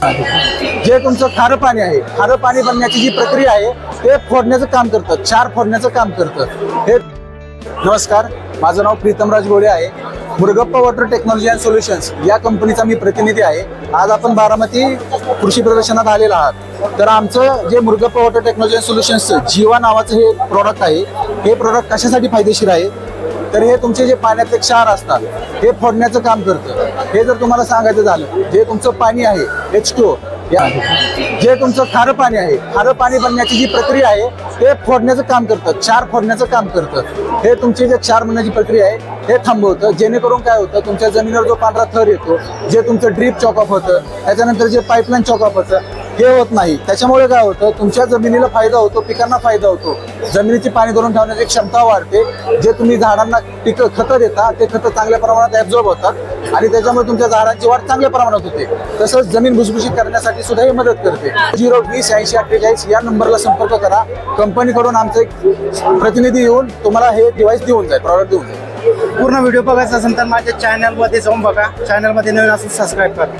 जे तुमचं खारं पाणी आहे, खारं पाणी बनण्याची जी प्रक्रिया आहे ते फोडण्याचं काम करतं, क्षार फोडण्याचं काम करतं हे. नमस्कार, माझं नाव प्रीतमराज गोळे आहे. मुरगप्पा वॉटर टेक्नॉलॉजी अँड सोल्युशन्स या कंपनीचा मी प्रतिनिधी आहे. आज आपण बारामती कृषी प्रदर्शनात आलेला आहात. तर आमचं जे मुरगप्पा वॉटर टेक्नॉलॉजी अँड सोल्युशन्सचं जीवा नावाचं हे प्रोडक्ट आहे, हे प्रोडक्ट कशासाठी फायदेशीर आहे तर हे तुमचे जे पाण्यातले क्षार असतात हे फोडण्याचं काम करतं. हे जर तुम्हाला सांगायचं झालं, जे तुमचं पाणी आहे H2O, जे तुमचं खारं पाणी आहे, खारं पाणी बनण्याची जी प्रक्रिया आहे ते फोडण्याचं काम करतं, क्षार फोडण्याचं काम करतं. हे तुमची जे क्षार बनण्याची प्रक्रिया आहे हे थांबवतं. जेणेकरून काय होतं, तुमच्या जमिनीवर जो पांढरा थर येतो, जे तुमचं ड्रीप चॉकअप होतं, त्याच्यानंतर जे पाईपलाईन चॉकअप होतं हे होत नाही. त्याच्यामुळे काय होतं, तुमच्या जमिनीला फायदा होतो, पिकांना फायदा होतो, जमिनीची पाणी धरून ठेवण्याची क्षमता वाढते. जे तुम्ही झाडांना खतं देता ते खतं चांगल्या प्रमाणात ॲब्झॉर्ब होतात आणि त्याच्यामुळे तुमच्या झाडांची वाढ चांगल्या प्रमाणात होते. तसंच जमीन भुसभुशीत करण्यासाठी सुद्धा ही मदत करते. 0208048 या नंबरला संपर्क करा. कंपनीकडून आमचं एक प्रतिनिधी येऊन तुम्हाला हे डिव्हाइस देऊन जाईल, प्रॉडक्ट देऊन जाईल. पूर्ण व्हिडिओ बघायचा असेल तर माझ्या चॅनलमध्ये जाऊन बघा. चॅनलमध्ये नवीन असेल सबस्क्राईब करा.